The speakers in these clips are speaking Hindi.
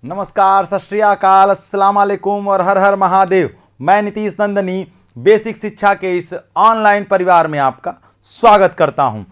नमस्कार, सत श्री अकाल, अस्सलाम वालेकुम और हर हर महादेव। मैं नीतीश नंदनी बेसिक शिक्षा के इस ऑनलाइन परिवार में आपका स्वागत करता हूं।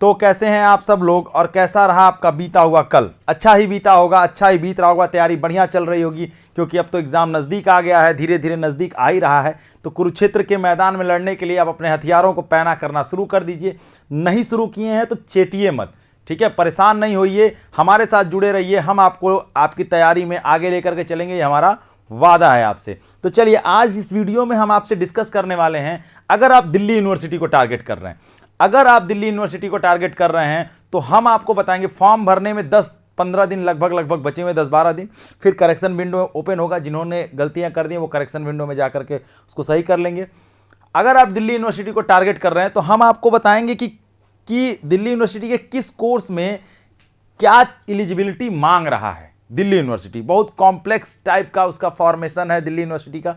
तो कैसे हैं आप सब लोग और कैसा रहा आपका बीता हुआ कल? अच्छा ही बीता होगा, अच्छा ही बीत रहा होगा, तैयारी बढ़िया चल रही होगी क्योंकि अब तो एग्जाम नज़दीक आ गया है, धीरे धीरे नज़दीक आ ही रहा है। तो कुरुक्षेत्र के मैदान में लड़ने के लिए आप अपने हथियारों को पैना करना शुरू कर दीजिए। नहीं शुरू किए हैं तो चेतिए मत, ठीक है? परेशान नहीं होइए, हमारे साथ जुड़े रहिए, हम आपको आपकी तैयारी में आगे लेकर के चलेंगे, ये हमारा वादा है आपसे। तो चलिए आज इस वीडियो में हम आपसे डिस्कस करने वाले हैं, अगर आप दिल्ली यूनिवर्सिटी को टारगेट कर रहे हैं, अगर आप दिल्ली यूनिवर्सिटी को टारगेट कर रहे हैं तो हम आपको बताएंगे फॉर्म भरने में 10-15 दिन लगभग बचे हुए, 10-12 दिन, फिर करेक्शन विंडो ओपन होगा। जिन्होंने गलतियां कर दी वो करेक्शन विंडो में जाकर के उसको सही कर लेंगे। अगर आप दिल्ली यूनिवर्सिटी को टारगेट कर रहे हैं तो हम आपको बताएंगे कि दिल्ली यूनिवर्सिटी के किस कोर्स में क्या एलिजिबिलिटी मांग रहा है। दिल्ली यूनिवर्सिटी बहुत कॉम्प्लेक्स टाइप का उसका फॉर्मेशन है दिल्ली यूनिवर्सिटी का,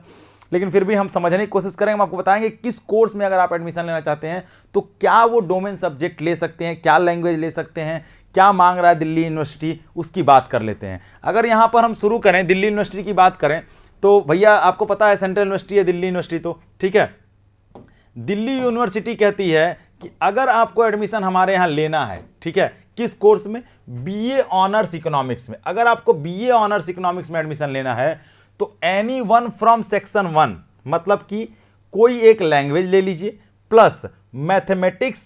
लेकिन फिर भी हम समझने की कोशिश करेंगे। हम आपको बताएंगे किस कोर्स में अगर आप एडमिशन लेना चाहते हैं तो क्या वो डोमेन सब्जेक्ट ले सकते हैं, क्या लैंग्वेज ले सकते हैं, क्या मांग रहा है दिल्ली यूनिवर्सिटी, उसकी बात कर लेते हैं। अगर यहाँ पर हम शुरू करें दिल्ली यूनिवर्सिटी की बात करें तो भैया आपको पता है सेंट्रल यूनिवर्सिटी है दिल्ली यूनिवर्सिटी, तो ठीक है। दिल्ली यूनिवर्सिटी कहती है कि अगर आपको एडमिशन हमारे यहाँ लेना है, ठीक है, किस कोर्स में? बीए ऑनर्स इकोनॉमिक्स में। अगर आपको बीए ऑनर्स इकोनॉमिक्स में एडमिशन लेना है तो एनी वन फ्रॉम सेक्शन 1, मतलब कि कोई एक लैंग्वेज ले लीजिए, plus mathematics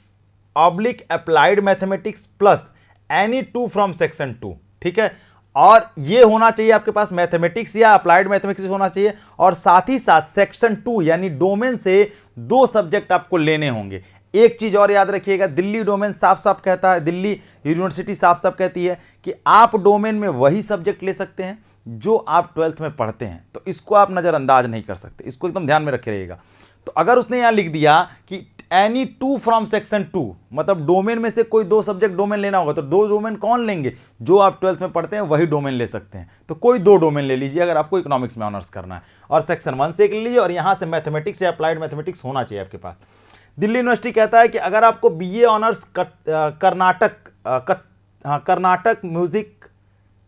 oblique applied mathematics, plus any 2 from section 2, ठीक है। और ये होना चाहिए आपके पास मैथमेटिक्स या अप्लाइड मैथमेटिक्स होना चाहिए, और साथ ही साथ सेक्शन 2 यानी डोमेन से 2 सब्जेक्ट आपको लेने होंगे। एक चीज और याद रखिएगा, दिल्ली डोमेन साफ साफ कहता है, दिल्ली यूनिवर्सिटी साफ साफ कहती है कि आप डोमेन में वही सब्जेक्ट ले सकते हैं जो आप 12th में पढ़ते हैं। तो इसको आप नज़रअंदाज नहीं कर सकते, इसको एकदम ध्यान में रखे रहिएगा। तो अगर उसने यहाँ लिख दिया कि एनी 2 फ्रॉम सेक्शन 2, मतलब डोमेन में से कोई 2 सब्जेक्ट डोमेन लेना होगा, तो 2 डोमेन कौन लेंगे? जो आप 12th में पढ़ते हैं वही डोमेन ले सकते हैं। तो कोई 2 डोमेन ले लीजिए अगर आपको इकोनॉमिक्स में ऑनर्स करना है, और सेक्शन 1 से एक ले लीजिए, और यहाँ से मैथमेटिक्स या अप्लाइड मैथमेटिक्स होना चाहिए आपके पास। दिल्ली यूनिवर्सिटी कहता है कि अगर आपको बीए ऑनर्स कर्नाटक म्यूजिक,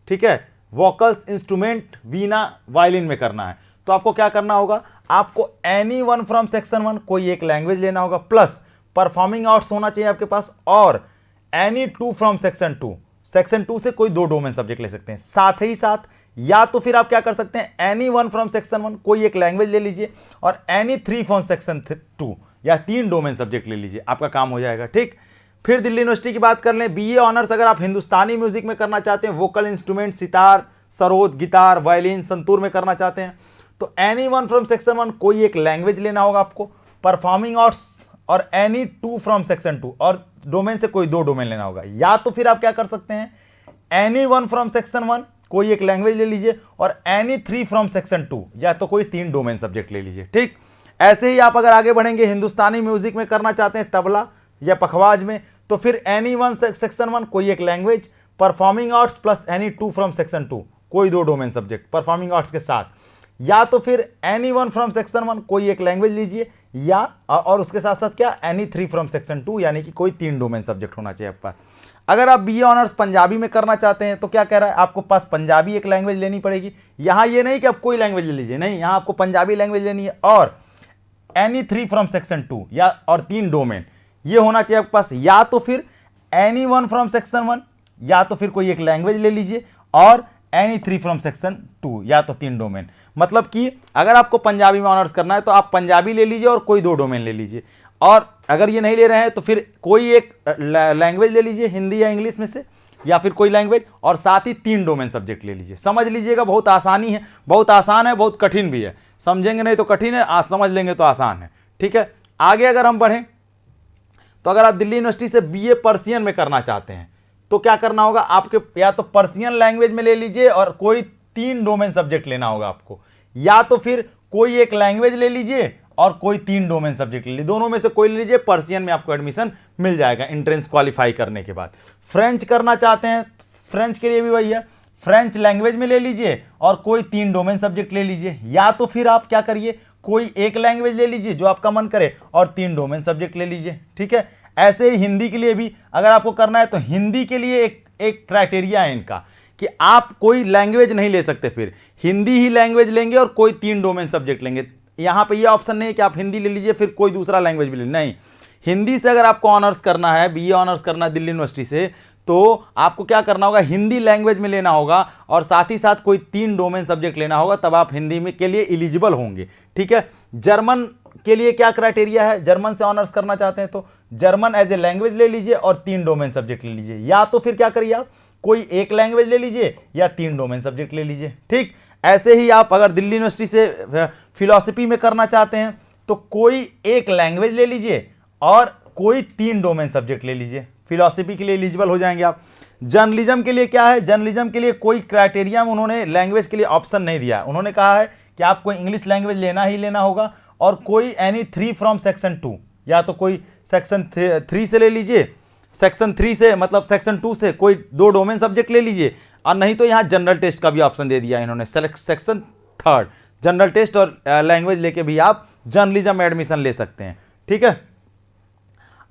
ठीक है, वोकल्स, इंस्ट्रूमेंट, वीणा, वायलिन में करना है तो आपको क्या करना होगा? आपको एनी वन फ्रॉम सेक्शन 1 कोई एक लैंग्वेज लेना होगा, प्लस परफॉर्मिंग आर्ट्स होना चाहिए आपके पास, और एनी 2 फ्रॉम सेक्शन 2, सेक्शन 2 से कोई 2 डोमेन सब्जेक्ट ले सकते हैं। साथ ही साथ या तो फिर आप क्या कर सकते हैं, एनी 1 फ्रॉम सेक्शन 1 कोई एक लैंग्वेज ले लीजिए, और एनी 3 फ्रॉम सेक्शन 2 या 3 डोमेन सब्जेक्ट ले लीजिए, आपका काम हो जाएगा, ठीक। फिर दिल्ली यूनिवर्सिटी की बात कर लें, बीए ऑनर्स अगर आप हिंदुस्तानी म्यूजिक में करना चाहते हैं, vocal instrument, sitar, sarod, guitar, violin, santoor में करना चाहते हैं, तो एनी 1 फ्रॉम सेक्शन 1 कोई एक लैंग्वेज लेना होगा आपको, परफॉर्मिंग आर्ट्स, और एनी 2 फ्रॉम सेक्शन 2, और डोमेन से कोई 2 डोमेन लेना होगा। या तो फिर आप क्या कर सकते हैं, एनी 1 फ्रॉम सेक्शन 1 कोई एक लैंग्वेज ले लीजिए, और एनी 3 फ्रॉम सेक्शन 2, या तो कोई 3 डोमेन सब्जेक्ट ले लीजिए, ठीक। ऐसे ही आप अगर आगे बढ़ेंगे, हिंदुस्तानी म्यूजिक में करना चाहते हैं, तबला या पखवाज में, तो फिर एनी 1 सेक्शन 1 कोई एक language, performing arts plus any 2 from section 2 कोई 2 डोमेन सब्जेक्ट परफॉर्मिंग आर्ट्स के साथ। या तो फिर एनी 1 फ्रॉम सेक्शन 1 कोई एक लैंग्वेज लीजिए, या और उसके साथ साथ क्या, एनी 3 फ्रॉम सेक्शन 2, यानी कि कोई 3 डोमेन सब्जेक्ट होना चाहिए आपके पास। अगर आप बीए ऑनर्स पंजाबी में करना चाहते हैं तो क्या कह रहा है, आपको पास पंजाबी एक लैंग्वेज लेनी पड़ेगी। यहाँ ये नहीं कि आप कोई लैंग्वेज ले लीजिए, नहीं, यहाँ आपको पंजाबी लैंग्वेज लेनी है, और एनी 3 फ्रॉम सेक्शन 2 या और 3 डोमेन ये होना चाहिए आपके पास। या तो फिर एनी 1 फ्रॉम सेक्शन 1, या तो फिर कोई एक लैंग्वेज ले लीजिए, और एनी 3 फ्रॉम सेक्शन 2 या तो 3 डोमेन। मतलब कि अगर आपको पंजाबी में ऑनर्स करना है तो आप पंजाबी ले लीजिए और कोई 2 डोमेन ले लीजिए, और अगर ये नहीं ले रहे हैं तो फिर कोई एक लैंग्वेज ले लीजिए, हिंदी या इंग्लिश में से, या फिर कोई लैंग्वेज, और साथ ही 3 डोमेन सब्जेक्ट ले लीजिए। समझ लीजिएगा, बहुत आसानी है, बहुत आसान है, बहुत कठिन भी है। समझेंगे नहीं तो कठिन है, समझ लेंगे तो आसान है, ठीक है। आगे अगर हम बढ़ें तो अगर आप दिल्ली यूनिवर्सिटी से बीए पर्सियन में करना चाहते हैं तो क्या करना होगा आपके, या तो पर्सियन लैंग्वेज में ले लीजिए और कोई 3 डोमेन सब्जेक्ट लेना होगा आपको, या तो फिर कोई एक लैंग्वेज ले लीजिए और कोई 3 डोमेन सब्जेक्ट ले लीजिए। दोनों में से कोई ले लीजिए, पर्सियन में आपको एडमिशन मिल जाएगा एंट्रेंस क्वालिफाई करने के बाद। फ्रेंच करना चाहते हैं, फ्रेंच के लिए भी वही है, फ्रेंच लैंग्वेज में ले लीजिए और कोई 3 डोमेन सब्जेक्ट ले लीजिए। या तो फिर आप क्या करिए, कोई एक लैंग्वेज ले लीजिए जो आपका मन करे और 3 डोमेन सब्जेक्ट ले लीजिए, ठीक है। ऐसे ही हिंदी के लिए भी अगर आपको करना है तो हिंदी के लिए एक क्राइटेरिया है इनका कि आप कोई लैंग्वेज नहीं ले सकते, फिर हिंदी ही लैंग्वेज लेंगे और कोई 3 डोमेन सब्जेक्ट लेंगे। यहां पे ये ऑप्शन नहीं है कि आप हिंदी ले लीजिए फिर कोई दूसरा लैंग्वेज भी ले, नहीं। हिंदी से अगर आपको ऑनर्स करना है, बीए ऑनर्स करना है दिल्ली यूनिवर्सिटी से, तो आपको क्या करना होगा, हिंदी लैंग्वेज में लेना होगा और साथ ही साथ कोई 3 डोमेन सब्जेक्ट लेना होगा, तब आप हिंदी में के लिए एलिजिबल होंगे। ठीक है। जर्मन के लिए क्या क्राइटेरिया है, जर्मन से ऑनर्स करना चाहते हैं तो जर्मन एज ए लैंग्वेज ले लीजिए और 3 डोमेन सब्जेक्ट ले लीजिए, या तो फिर क्या करिए आप कोई एक लैंग्वेज ले लीजिए या 3 डोमेन सब्जेक्ट ले लीजिए। ठीक। ऐसे ही आप अगर दिल्ली यूनिवर्सिटी से फिलॉसफी में करना चाहते हैं तो कोई एक लैंग्वेज ले लीजिए और कोई 3 डोमेन सब्जेक्ट ले लीजिए, फिलॉसफी के लिए एलिजिबल हो जाएंगे आप। जर्नलिज्म के लिए क्या है, जर्नलिज्म के लिए कोई क्राइटेरिया उन्होंने लैंग्वेज के लिए ऑप्शन नहीं दिया, उन्होंने कहा है कि आपको इंग्लिश लैंग्वेज लेना ही लेना होगा और कोई एनी 3 फ्रॉम सेक्शन 2, या तो कोई सेक्शन 3 से ले लीजिए, सेक्शन 3 से मतलब सेक्शन 2 से कोई 2 डोमेन सब्जेक्ट ले लीजिए, और नहीं तो यहाँ जनरल टेस्ट का भी ऑप्शन दे दिया इन्होंने, सेक्शन 3 जनरल टेस्ट और लैंग्वेज लेके भी आप जर्नलिज्म में एडमिशन ले सकते हैं। ठीक है।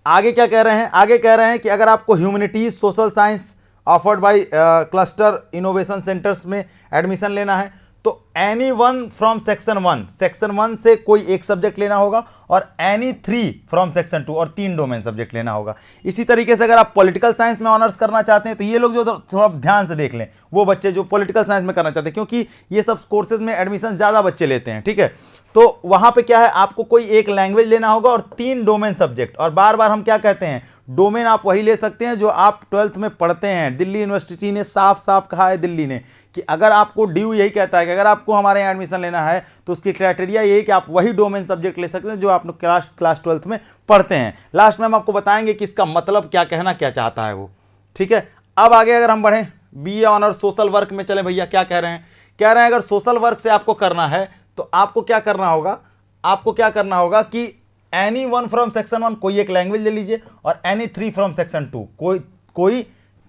आगे क्या कह रहे हैं, आगे कह रहे हैं कि अगर आपको humanities social science offered by cluster innovation centres में एडमिशन लेना है तो any one from section 1, section 1 से कोई एक सब्जेक्ट लेना होगा और एनी 3 फ्रॉम सेक्शन 2 और 3 डोमेन सब्जेक्ट लेना होगा। इसी तरीके से अगर आप पॉलिटिकल साइंस में ऑनर्स करना चाहते हैं तो ये लोग जो थोड़ा ध्यान से देख लें, वो बच्चे जो पॉलिटिकल साइंस में करना चाहते हैं, क्योंकि ये सब कोर्सेज में एडमिशन ज़्यादा बच्चे लेते हैं। ठीक है। तो वहाँ पे क्या है, आपको कोई एक लैंग्वेज लेना होगा और 3 डोमेन सब्जेक्ट, और बार बार हम क्या कहते हैं, डोमेन आप वही ले सकते हैं जो आप 12th में पढ़ते हैं। दिल्ली यूनिवर्सिटी ने साफ साफ कहा है, दिल्ली ने, कि अगर आपको ड्यू यही कहता है कि अगर आपको हमारे यहाँ एडमिशन लेना है तो उसकी क्राइटेरिया ये है कि आप वही डोमेन सब्जेक्ट ले सकते हैं जो आप क्लास 12th में पढ़ते हैं। लास्ट में हम आपको बताएंगे कि इसका मतलब क्या, कहना क्या चाहता है वो। ठीक है। अब आगे अगर हम बढ़ें, बीए ऑनर्स सोशल वर्क में चले भैया, क्या कह रहे हैं, कह रहे हैं अगर सोशल वर्क से आपको करना है तो आपको क्या करना होगा, आपको क्या करना होगा कि एनी 1 फ्रॉम सेक्शन 1 कोई एक लैंग्वेज ले लीजिए और एनी 3 फ्रॉम सेक्शन 2 कोई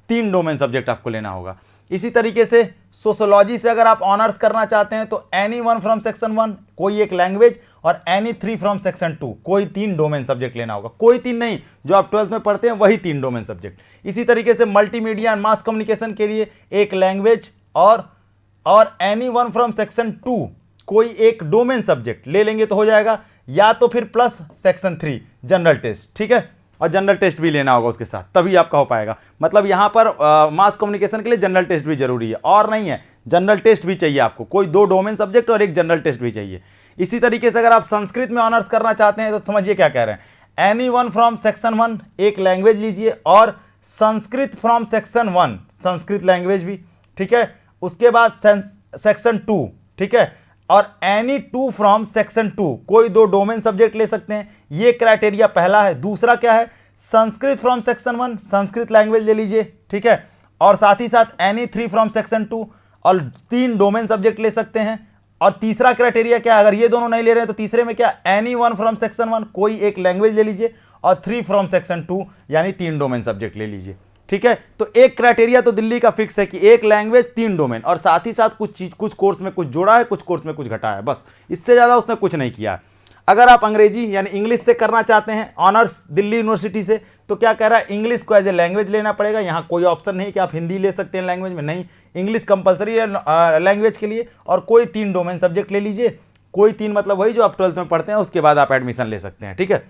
3 डोमेन सब्जेक्ट आपको लेना होगा। इसी तरीके से सोशोलॉजी से अगर आप ऑनर्स करना चाहते हैं तो एनी 1 फ्रॉम सेक्शन 1 कोई एक लैंग्वेज और एनी 3 फ्रॉम सेक्शन 2 कोई 3 डोमेन सब्जेक्ट लेना होगा, कोई 3 नहीं, जो आप 12th में पढ़ते हैं वही 3 डोमेन सब्जेक्ट। इसी तरीके से मल्टीमीडिया एंड मास कम्युनिकेशन के लिए एक लैंग्वेज और एनी 1 फ्रॉम सेक्शन 2 कोई एक डोमेन सब्जेक्ट ले लेंगे तो हो जाएगा, या तो फिर प्लस सेक्शन 3 जनरल टेस्ट। ठीक है। और जनरल टेस्ट भी लेना होगा उसके साथ, तभी आपका हो पाएगा। मतलब यहां पर मास कम्युनिकेशन के लिए जनरल टेस्ट भी जरूरी है, और नहीं है, जनरल टेस्ट भी चाहिए आपको, कोई 2 डोमेन सब्जेक्ट और एक जनरल टेस्ट भी चाहिए। इसी तरीके से अगर आप संस्कृत में ऑनर्स करना चाहते हैं तो समझिए क्या कह रहे हैं, एनी 1 फ्रॉम सेक्शन 1 एक लैंग्वेज लीजिए और Sanskrit from section 1 Sanskrit language भी। ठीक है। उसके बाद सेक्शन 2, ठीक है, और एनी 2 फ्रॉम सेक्शन 2 कोई 2 डोमेन सब्जेक्ट ले सकते हैं। ये क्राइटेरिया पहला है। दूसरा क्या है, Sanskrit from section 1 Sanskrit language ले लीजिए। ठीक है। और साथ ही साथ एनी 3 फ्रॉम सेक्शन 2 और 3 डोमेन सब्जेक्ट ले सकते हैं। और तीसरा क्राइटेरिया क्या है, अगर ये दोनों नहीं ले रहे हैं तो तीसरे में क्या, एनी 1 फ्रॉम सेक्शन 1 कोई एक लैंग्वेज ले लीजिए और 3 फ्रॉम सेक्शन 2 यानी 3 डोमेन सब्जेक्ट ले लीजिए। ठीक है। तो एक क्राइटेरिया तो दिल्ली का फिक्स है कि एक लैंग्वेज 3 डोमेन, और साथ ही साथ कुछ कोर्स में कुछ जोड़ा है, कुछ कोर्स में कुछ घटा है, बस इससे ज़्यादा उसने कुछ नहीं किया। अगर आप अंग्रेजी यानी इंग्लिश से करना चाहते हैं ऑनर्स दिल्ली यूनिवर्सिटी से, तो क्या कह रहा है, इंग्लिश को एज ए लैंग्वेज लेना पड़ेगा। यहाँ कोई ऑप्शन नहीं कि आप हिंदी ले सकते हैं लैंग्वेज में, नहीं, इंग्लिश कंपलसरी है लैंग्वेज के लिए, और कोई 3 डोमेन सब्जेक्ट ले लीजिए। कोई 3 मतलब वही जो आप 12th में पढ़ते हैं, उसके बाद आप एडमिशन ले सकते हैं। ठीक है।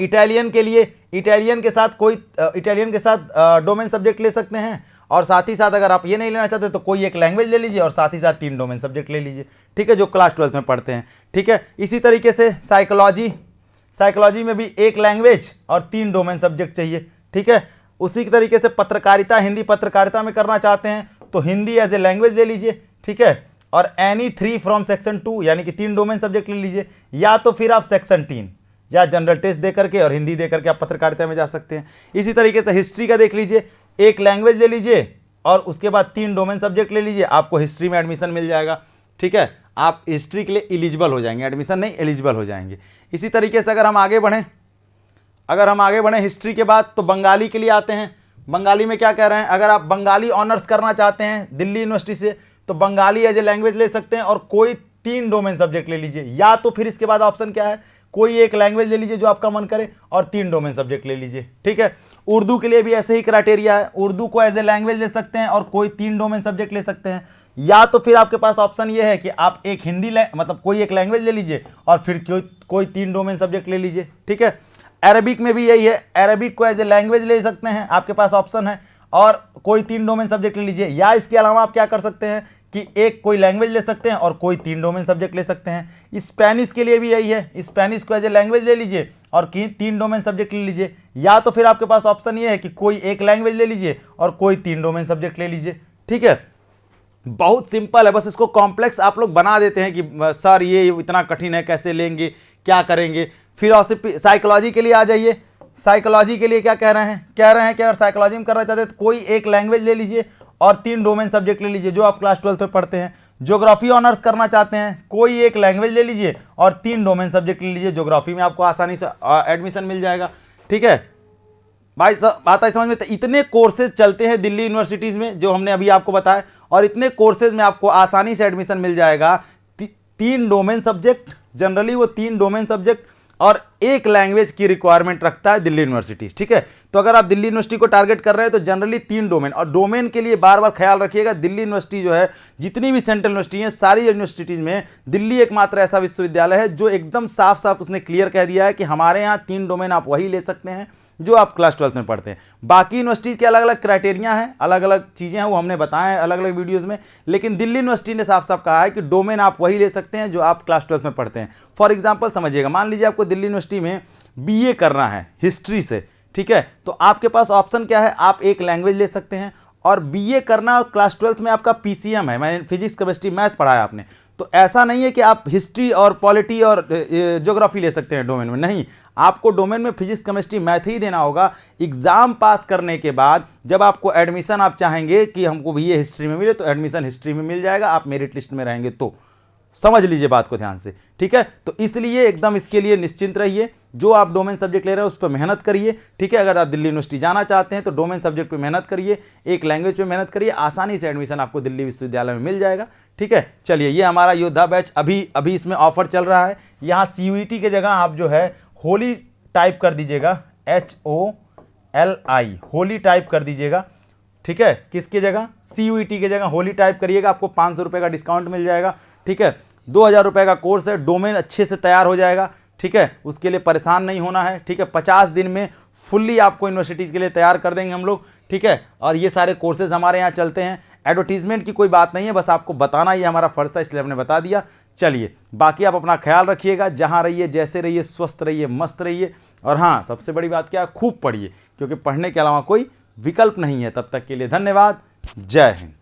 इटालियन के लिए इटालियन के साथ डोमेन सब्जेक्ट ले सकते हैं, और साथ ही साथ अगर आप ये नहीं लेना चाहते तो कोई एक लैंग्वेज ले लीजिए और साथ ही साथ 3 डोमेन सब्जेक्ट ले लीजिए। ठीक है, जो क्लास 12th में पढ़ते हैं। ठीक है। इसी तरीके से साइकोलॉजी में भी एक लैंग्वेज और 3 डोमेन सब्जेक्ट चाहिए। ठीक है। उसी तरीके से पत्रकारिता, हिंदी पत्रकारिता में करना चाहते हैं तो हिंदी एज ए लैंग्वेज ले लीजिए। ठीक है। और एनी 3 फ्रॉम सेक्शन 2 यानी कि 3 डोमेन सब्जेक्ट ले लीजिए, या तो फिर आप सेक्शन 3 या जनरल टेस्ट दे करके और हिंदी दे करके आप पत्रकारिता में जा सकते हैं। इसी तरीके से हिस्ट्री का देख लीजिए, एक लैंग्वेज ले लीजिए और उसके बाद 3 डोमेन सब्जेक्ट ले लीजिए, आपको हिस्ट्री में एडमिशन मिल जाएगा। ठीक है। आप हिस्ट्री के लिए एलिजिबल हो जाएंगे, एडमिशन नहीं, एलिजिबल हो जाएंगे। इसी तरीके से अगर हम आगे बढ़ें हिस्ट्री के बाद तो बंगाली के लिए आते हैं। बंगाली में क्या कह रहे हैं, अगर आप बंगाली ऑनर्स करना चाहते हैं दिल्ली यूनिवर्सिटी से तो बंगाली एज ए लैंग्वेज ले सकते हैं और कोई 3 डोमेन सब्जेक्ट ले लीजिए, या तो फिर इसके बाद ऑप्शन क्या है, कोई एक लैंग्वेज ले लीजिए जो आपका मन करे और 3 डोमेन सब्जेक्ट ले लीजिए, ठीक है। उर्दू के लिए भी ऐसे ही क्राइटेरिया है, उर्दू को एज ए लैंग्वेज ले सकते हैं और कोई 3 डोमेन सब्जेक्ट ले सकते हैं, या तो फिर आपके पास ऑप्शन ये है कि आप एक हिंदी मतलब कोई एक लैंग्वेज ले लीजिए और फिर कोई 3 डोमेन सब्जेक्ट ले लीजिए, ठीक है। अरबिक में भी यही है, अरबिक को एज ए लैंग्वेज ले सकते हैं, आपके पास ऑप्शन है, और कोई 3 डोमेन सब्जेक्ट ले लीजिए, या इसके अलावा आप क्या कर सकते हैं कि एक कोई लैंग्वेज ले सकते हैं और कोई 3 डोमेन सब्जेक्ट ले सकते हैं। स्पेनिश के लिए भी यही है, स्पेनिश को एज ए लैंग्वेज ले लीजिए और 3 डोमेन सब्जेक्ट ले लीजिए, या तो फिर आपके पास ऑप्शन ये है कि कोई एक लैंग्वेज ले लीजिए और कोई 3 डोमेन सब्जेक्ट ले लीजिए, ठीक है। बहुत सिंपल है, बस इसको कॉम्प्लेक्स आप लोग बना देते हैं कि सर ये इतना कठिन है, कैसे लेंगे, क्या करेंगे। फिलॉसफी साइकोलॉजी के लिए आ जाइए, साइकोलॉजी के लिए क्या कह रहे हैं कि अगर साइकोलॉजी में करना चाहते हैं तो कोई एक लैंग्वेज ले लीजिए और 3 डोमेन सब्जेक्ट ले लीजिए जो आप क्लास 12 में पढ़ते हैं। ज्योग्राफी ऑनर्स करना चाहते हैं, कोई एक लैंग्वेज ले लीजिए और 3 डोमेन सब्जेक्ट ले लीजिए, ज्योग्राफी में आपको आसानी से एडमिशन मिल जाएगा, ठीक है भाई। बात आई समझ में? इतने कोर्सेज चलते हैं दिल्ली यूनिवर्सिटीज़ में जो हमने अभी आपको बताया, और इतने कोर्सेज में आपको आसानी से एडमिशन मिल जाएगा। 3 डोमेन सब्जेक्ट, जनरली वो 3 डोमेन सब्जेक्ट और एक लैंग्वेज की रिक्वायरमेंट रखता है दिल्ली यूनिवर्सिटी, ठीक है। तो अगर आप दिल्ली यूनिवर्सिटी को टारगेट कर रहे हैं तो जनरली 3 डोमेन, और डोमेन के लिए बार बार ख्याल रखिएगा, दिल्ली यूनिवर्सिटी जो है, जितनी भी सेंट्रल यूनिवर्सिटी हैं, सारी यूनिवर्सिटीज़ में दिल्ली एकमात्र ऐसा विश्वविद्यालय है जो एकदम साफ साफ उसने क्लियर कह दिया है कि हमारे यहाँ 3 डोमेन आप वही ले सकते हैं जो आप क्लास 12 में पढ़ते हैं। बाकी यूनिवर्सिटी के अलग अलग क्राइटेरिया हैं, अलग अलग चीज़ें हैं, वो हमने बताया है अलग अलग वीडियोस में, लेकिन दिल्ली यूनिवर्सिटी ने साफ साफ कहा है कि डोमेन आप वही ले सकते हैं जो आप क्लास 12 में पढ़ते हैं। फॉर एग्जांपल समझिएगा, मान लीजिए आपको दिल्ली यूनिवर्सिटी में बीए करना है हिस्ट्री से, ठीक है, तो आपके पास ऑप्शन क्या है, आप एक लैंग्वेज ले सकते हैं, और बीए करना और क्लास 12 में आपका पीसीएम है, मैंने फिजिक्स केमिस्ट्री मैथ पढ़ाया आपने, तो ऐसा नहीं है कि आप हिस्ट्री और पॉलिटी और ज्योग्राफी ले सकते हैं डोमेन में, नहीं, आपको डोमेन में फिजिक्स केमिस्ट्री मैथ ही देना होगा। एग्जाम पास करने के बाद जब आपको एडमिशन, आप चाहेंगे कि हमको भी ये हिस्ट्री में मिले तो एडमिशन हिस्ट्री में मिल जाएगा, आप मेरिट लिस्ट में रहेंगे। तो समझ लीजिए बात को ध्यान से, ठीक है। तो इसलिए एकदम इसके लिए निश्चिंत रहिए, जो आप डोमेन सब्जेक्ट ले रहे हैं उस पर मेहनत करिए, ठीक है। अगर आप दिल्ली यूनिवर्सिटी जाना चाहते हैं तो डोमेन सब्जेक्ट पे मेहनत करिए, एक लैंग्वेज पे मेहनत करिए, आसानी से एडमिशन आपको दिल्ली विश्वविद्यालय में मिल जाएगा, ठीक है। चलिए, ये हमारा योद्धा बैच अभी इसमें ऑफर चल रहा है। यहाँ CUET की जगह आप जो है होली टाइप कर दीजिएगा, HOLI, होली टाइप कर दीजिएगा, ठीक है। किसकी जगह? CUET की जगह होली टाइप करिएगा, आपको 500 रुपये का डिस्काउंट मिल जाएगा, ठीक है। 2000 रुपये का कोर्स है, डोमेन अच्छे से तैयार हो जाएगा, ठीक है। उसके लिए परेशान नहीं होना है, ठीक है। 50 दिन में फुल्ली आपको यूनिवर्सिटीज़ के लिए तैयार कर देंगे हम लोग, ठीक है। और ये सारे कोर्सेज हमारे यहाँ चलते हैं, एडवर्टीजमेंट की कोई बात नहीं है, बस आपको बताना ही हमारा फ़र्ज़ था, इसलिए हमने बता दिया। चलिए, बाकी आप अपना ख्याल रखिएगा, जहाँ रहिए, जैसे रहिए, स्वस्थ रहिए, मस्त रहिए, और हाँ, सबसे बड़ी बात क्या है, खूब पढ़िए, क्योंकि पढ़ने के अलावा कोई विकल्प नहीं है। तब तक के लिए धन्यवाद, जय हिंद।